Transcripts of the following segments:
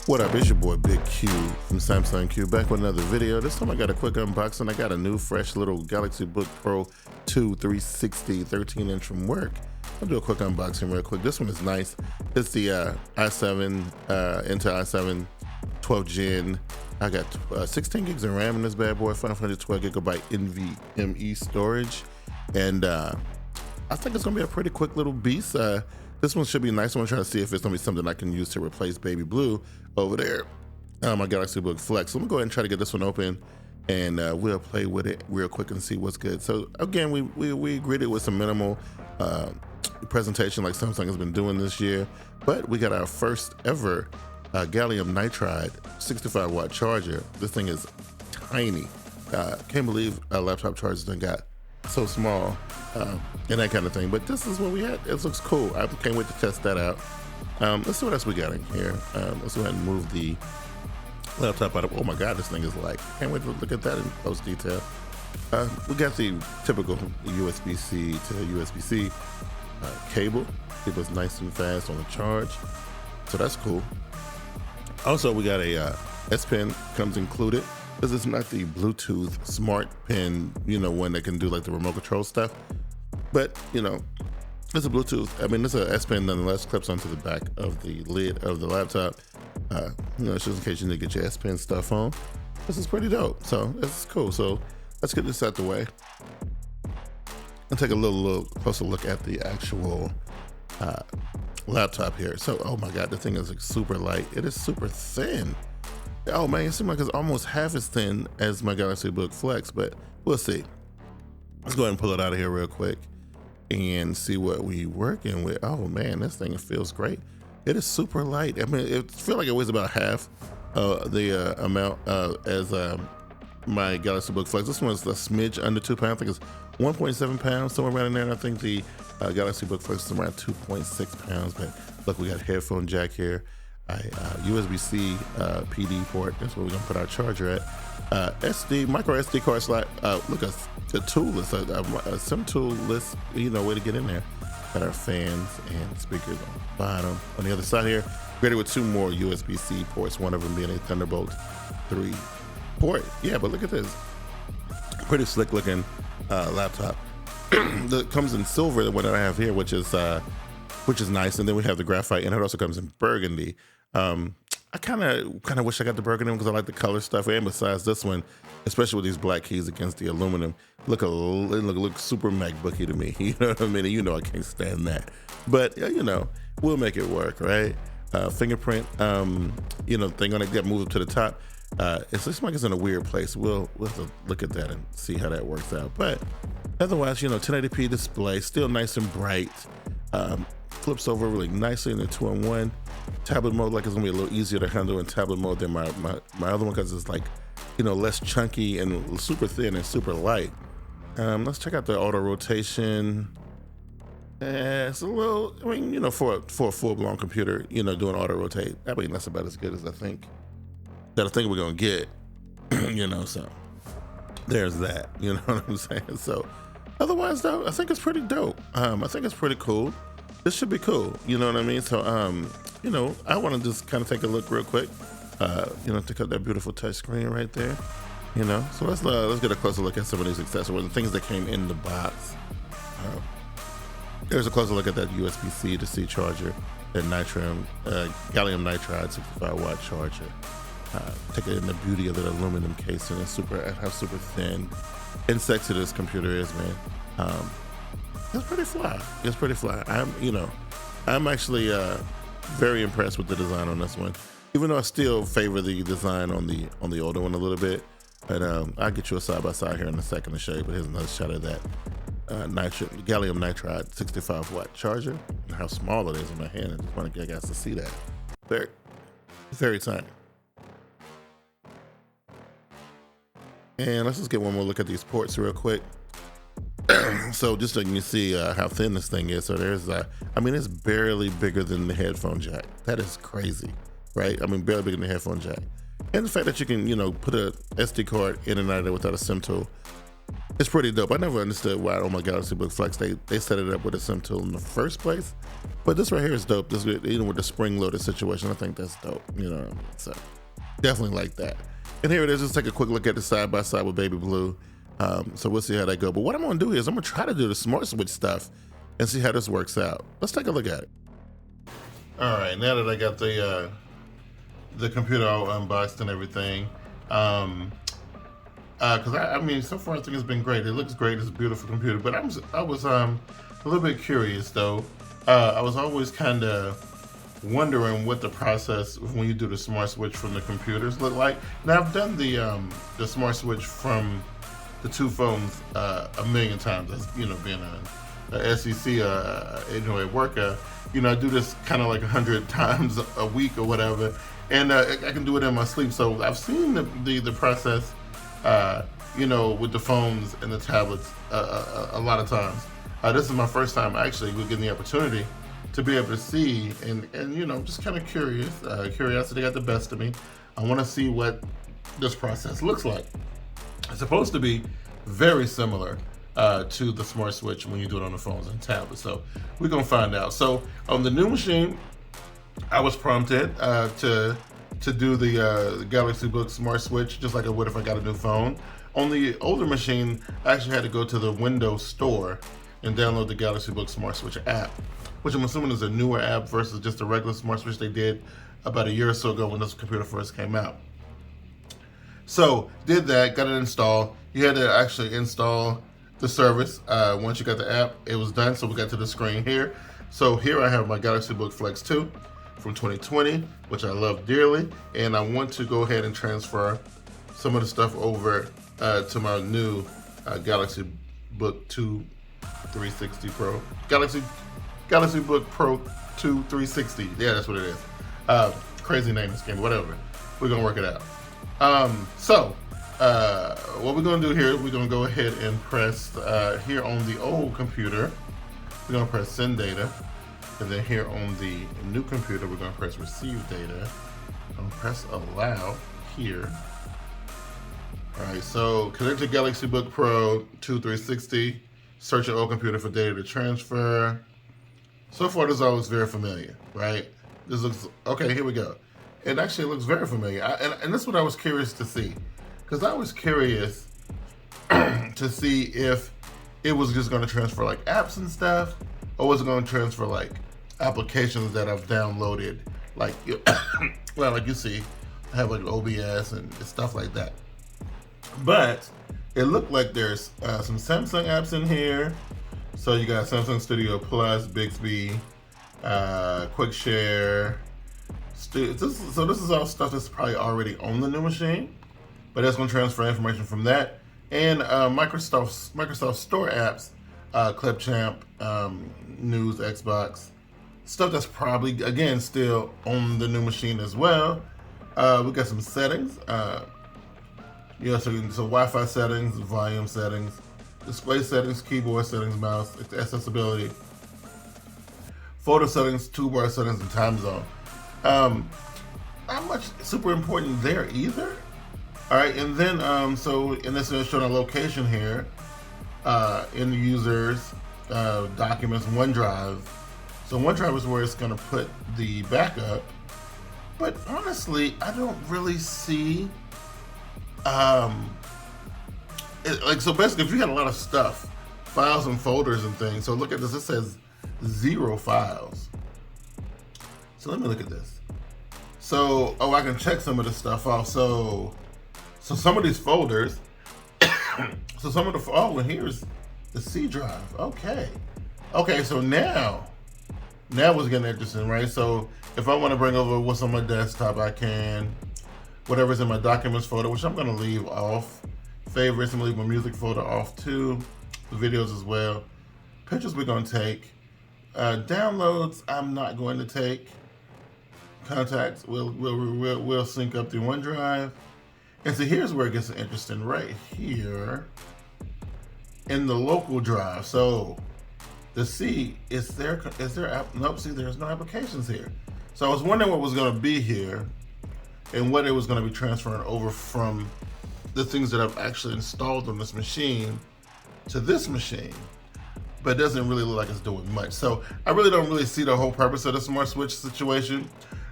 What up, it's your boy Big Q from Samsung Q, back with another video. This time I got a quick unboxing. I got a new fresh little GalaxyBook2 360 13-inch from work. I'll do a quick unboxing real quick. This one is nice. It's the i7, Intel i7 12 Gen. I got 16 gigs of RAM in this bad boy, 512 gigabyte NVMe storage. And I think it's gonna be a pretty quick little beast. This one should be nice. I'm trying to see if it's gonna be something I can use to replace Baby Blue over there, my GalaxyBook Flex. So I'm gonna go ahead and try to get this one open, and we'll play with it real quick and see what's good. So again, we greeted with some minimal presentation like Samsung has been doing this year, but we got our first ever gallium nitride 65 watt charger. This thing is tiny. Can't believe a laptop charger done got so small and that kind of thing, but this is what we had. It looks cool. I can't wait to test that out. Let's see what else we got in here. Let's go ahead and move the laptop out of, oh my god, this thing is like, can't wait to look at that in close detail. We got the typical USB-C to USB-C cable. It was nice and fast on the charge, so that's cool. Also, we got a S Pen comes included. This is not the Bluetooth smart pen, you know, one that can do like the remote control stuff, but you know, it's a Bluetooth. I mean, it's a S Pen nonetheless. Clips onto the back of the lid of the laptop. You know, just in case you need to get your S Pen stuff on. This is pretty dope. So it's cool. So let's get this out the way and take a little closer look at the actual laptop here. So, oh my god, the thing is like super light. It is super thin. Oh man, it seems like it's almost half as thin as my GalaxyBook Flex, but we'll see. Let's go ahead and pull it out of here real quick and see what we working with. Oh man, this thing feels great. It is super light. I mean, it feels like it weighs about half the amount as my GalaxyBook Flex. This one's a smidge under 2 pounds. I think it's 1.7 pounds, somewhere around in there. And I think the GalaxyBook Flex is around 2.6 pounds. But look, we got a headphone jack here. USB-C PD port. That's where we're gonna put our charger at. Micro SD card slot. Look, the tool list, a SIM tool list. You know, way to get in there. Got our fans and speakers on the bottom. On the other side here, created with 2 more USB-C ports. One of them being a Thunderbolt 3 port. Yeah, but look at this. Pretty slick looking laptop. That comes in silver. The one that I have here, which is nice. And then we have the graphite, and it also comes in burgundy. I kind of wish I got the burgundy because I like the color stuff. And besides this one, especially with these black keys against the aluminum, look super MacBooky to me. You know what I mean? You know I can't stand that. But you know, we'll make it work, right? Fingerprint, you know, thing on it, get moved to the top. It looks like it's in a weird place. We'll have to look at that and see how that works out. But otherwise, you know, 1080p display, still nice and bright. Flips over really nicely in the 2-in-1 tablet mode. Like, it's gonna be a little easier to handle in tablet mode than my other one, because it's like, you know, less chunky and super thin and super light. Let's check out the auto rotation. It's a little, I mean, you know, for a full-blown computer, you know, doing auto rotate, I mean, that's about as good as I think we're gonna get. You know, so there's that. You know what I'm saying? So otherwise though, I think it's pretty dope. I think it's pretty cool. This should be cool, you know what I mean? So, you know, I want to just kind of take a look real quick, you know, take out that beautiful touch screen right there, you know. So let's get a closer look at some of these accessories and things that came in the box. There's a closer look at that USB-C to C charger, that gallium nitride 65 watt charger. Take it in the beauty of the aluminum casing and how super thin and sexy this computer is, man. It's pretty fly. It's pretty fly. I'm actually very impressed with the design on this one. Even though I still favor the design on the older one a little bit. But I'll get you a side by side here in a second to show you. But here's another shot of that gallium nitride 65 watt charger and how small it is in my hand. I just want to get guys to see that. Very, very tiny. And let's just get one more look at these ports real quick. So just so you can see how thin this thing is. So there's, I mean, it's barely bigger than the headphone jack. That is crazy, right? I mean, barely bigger than the headphone jack. And the fact that you can, you know, put a SD card in and out of there without a SIM tool, It's pretty dope. I never understood why on my GalaxyBook Flex they set it up with a sim tool in the first place. But this right here is dope. This, even with the spring loaded situation, I think that's dope. You know what I mean? So definitely like that. And here it is. Just take a quick look at the side by side with Baby Blue. So we'll see how that go. But what I'm gonna do is I'm gonna try to do the smart switch stuff and see how this works out. Let's take a look at it. All right, now that I got the computer all unboxed and everything, because I mean, so far I think it's been great. It looks great. It's a beautiful computer. But I was a little bit curious though. I was always kind of wondering what the process when you do the smart switch from the computers look like. Now I've done the smart switch from the two phones a million times. As you know, being a SEC at work, you know, I do this kind of like 100 times a week or whatever, and I can do it in my sleep. So I've seen the process, you know, with the phones and the tablets a lot of times. This is my first time actually getting the opportunity to be able to see, and you know, just kind of curious. Curiosity got the best of me. I want to see what this process looks like. It's supposed to be very similar to the smart switch when you do it on the phones and tablets. So we're gonna find out. So on the new machine, I was prompted to do the GalaxyBook smart switch just like I would if I got a new phone. On the older machine, I actually had to go to the Windows Store and download the GalaxyBook smart switch app, which I'm assuming is a newer app versus just a regular smart switch they did about a year or so ago when this computer first came out. So did that, got it installed. You had to actually install the service. Once you got the app, it was done. So we got to the screen here. So here I have my GalaxyBook Flex 2 from 2020, which I love dearly. And I want to go ahead and transfer some of the stuff over to my new GalaxyBook 2 360 Pro. GalaxyBook Pro 2 360. Yeah, that's what it is. Crazy name this game, whatever. We're gonna work it out. What we're gonna do here, we're gonna go ahead and press here on the old computer, we're gonna press send data, and then here on the new computer, we're gonna press receive data. I'm gonna press allow here. All right, so connect to GalaxyBook Pro 2 360. Search your old computer for data to transfer. So far, this all looks very familiar, right? This looks, okay, here we go. It actually looks very familiar. And that's what I was curious to see. Because I was curious to see if it was just going to transfer like apps and stuff, or was it going to transfer like applications that I've downloaded, like, well, like you see, I have like OBS and stuff like that. But it looked like there's some Samsung apps in here. So you got Samsung Studio Plus, Bixby, Quick Share. So this is all stuff that's probably already on the new machine, but that's going to transfer information from that. And Microsoft Store apps, Clipchamp, News, Xbox, stuff that's probably, again, still on the new machine as well. We got some settings. Yeah, so Wi-Fi settings, volume settings, display settings, keyboard settings, mouse, accessibility, photo settings, toolbar settings, and time zone. Not much super important there either. All right, and then so in this is showing a location here in the users, documents, OneDrive. So OneDrive is where it's going to put the backup. But honestly, I don't really see. So basically, if you had a lot of stuff, files and folders and things. So look at this. It says 0 files. So let me look at this. So, I can check some of this stuff off. So some of these folders, so some of the, and here's the C drive. Okay, so now it's getting interesting, right? So if I want to bring over what's on my desktop, I can, whatever's in my documents folder, which I'm gonna leave off. Favorites, I'm gonna leave my music folder off too. The videos as well. Pictures we're gonna take. Downloads, I'm not going to take. Contacts, we'll sync up through OneDrive. And so here's where it gets interesting, right here in the local drive. So the C, is there nope, see, there's no applications here. So I was wondering what was gonna be here and what it was gonna be transferring over from the things that I've actually installed on this machine to this machine, but it doesn't really look like it's doing much. So I really don't really see the whole purpose of the smart switch situation.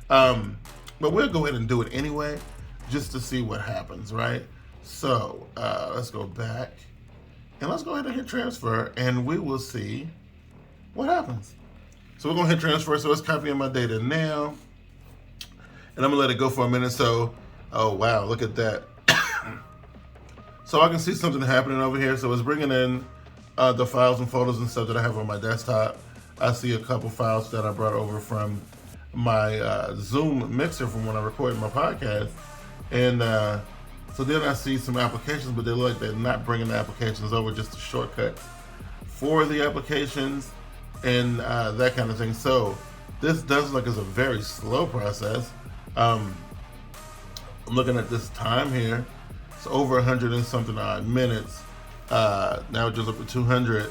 But we'll go ahead and do it anyway, just to see what happens, right? So let's go back and let's go ahead and hit transfer, and we will see what happens. So we're gonna hit transfer, so it's copying my data now, and I'm gonna let it go for a minute. So, oh wow, look at that. So I can see something happening over here. So it's bringing in the files and photos and stuff that I have on my desktop. I see a couple files that I brought over from my Zoom mixer from when I recorded my podcast. And so then I see some applications, but they look like they're not bringing the applications over, just the shortcuts for the applications and that kind of thing. So this does look as a very slow process. I'm looking at this time here. It's over 100 and something odd minutes. Now just up to 200.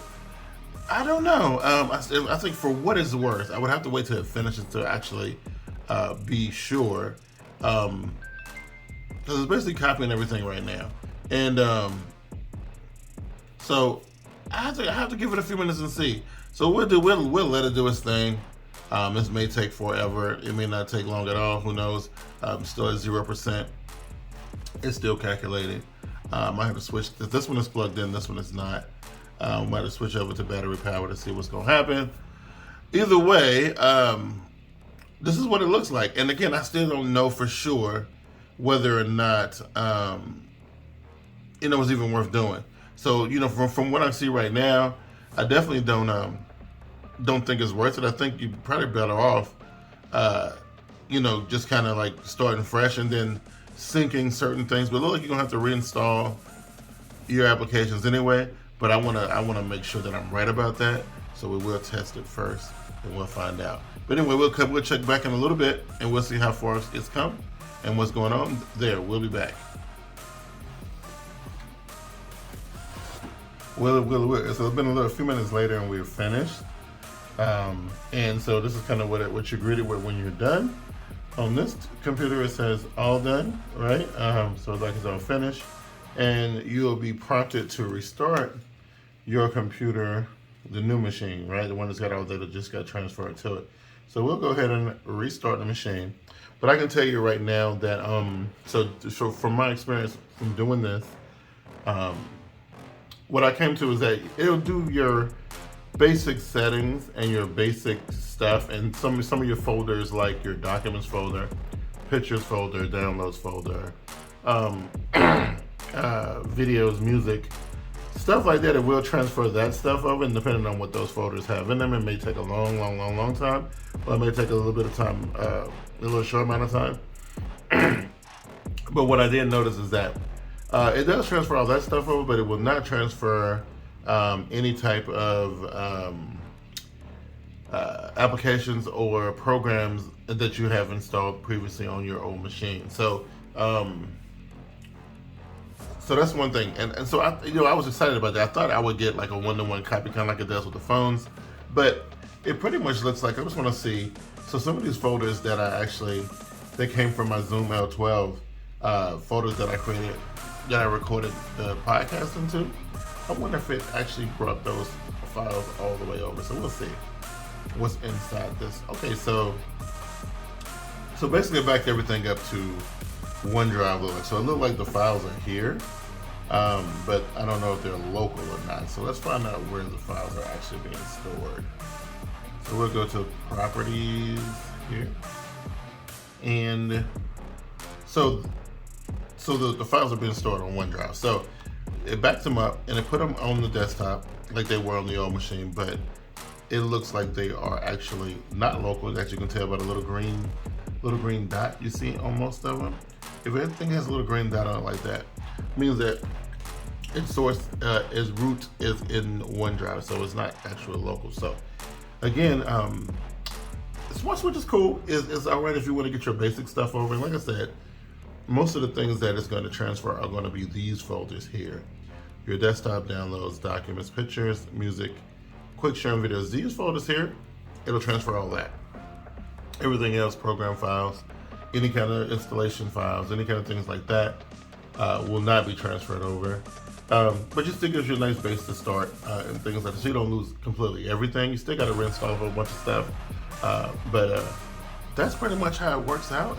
I don't know. I think for what it's worth, I would have to wait till it finishes to actually be sure. Because it's basically copying everything right now. And so I have to give it a few minutes and see. So we'll let it do its thing. This may take forever. It may not take long at all. Who knows? Still at 0%. It's still calculating. I have to switch. This one is plugged in. This one is not. Might have to switch over to battery power to see what's going to happen. Either way, this is what it looks like. And again, I still don't know for sure whether or not it's even worth doing. So from what I see right now, I definitely don't think it's worth it. I think you're probably better off, just kind of like starting fresh and then syncing certain things. But it looks like you're gonna have to reinstall your applications anyway. But I wanna make sure that I'm right about that. So we will test it first and we'll find out. But anyway, we'll check back in a little bit and we'll see how far it's come and what's going on there. We'll be back. So it's been a few minutes later and we're finished. And so this is kind of what you're greeted with when you're done. On this computer it says all done, right? So it's like it's all finished, and you'll be prompted to restart your computer, the new machine, right? The one that's got all data just got transferred to it. So we'll go ahead and restart the machine. But I can tell you right now that so from my experience from doing this, what I came to is that it'll do your basic settings and your basic stuff, and some of your folders, like your documents folder, pictures folder, downloads folder, videos, music, stuff like that. It will transfer that stuff over, and depending on what those folders have in them, it may take a long time, or it may take a little bit of time, a little short amount of time. But what I did notice is that it does transfer all that stuff over, but it will not transfer any type of applications or programs that you have installed previously on your old machine. So so that's one thing. And so I was excited about that. I thought I would get like a one-to-one copy, kind of like it does with the phones, but it pretty much looks like, I just want to see. So some of these folders that they came from my Zoom L12 photos that I created, that I recorded the podcast into. I wonder if it actually brought those files all the way over. So we'll see what's inside this. Okay, so basically I backed everything up to OneDrive. So it looked like the files are here, but I don't know if they're local or not. So let's find out where the files are actually being stored. So we'll go to properties here, and so the files are being stored on OneDrive. So it backed them up and it put them on the desktop like they were on the old machine, but it looks like they are actually not local, as you can tell by the little green dot you see on most of them. If everything has a little green dot on it like that, it means that its source, its root is in OneDrive, so it's not actually local. So again, Smart Switch is cool. It's all right if you want to get your basic stuff over. And like I said, most of the things that it's going to transfer are going to be these folders here. Your desktop downloads, documents, pictures, music, quick share videos. These folders here, it'll transfer all that. Everything else, program files, any kind of installation files, any kind of things like that, will not be transferred over. But just still gives you a nice base to start and things like that. So you don't lose completely everything. You still got to rinse off a whole bunch of stuff. But that's pretty much how it works out.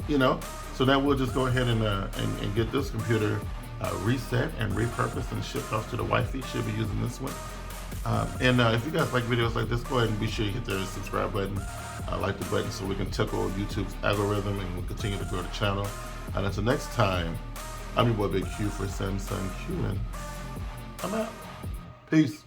You know, so now we'll just go ahead and get this computer reset and repurposed and shipped off to the wifey. She'll be using this one. And if you guys like videos like this, go ahead and be sure you hit the subscribe button, like the button, so we can tickle YouTube's algorithm and we'll continue to grow the channel. And until next time, I'm your boy Big Q for Samsung Q, and I'm out. Peace.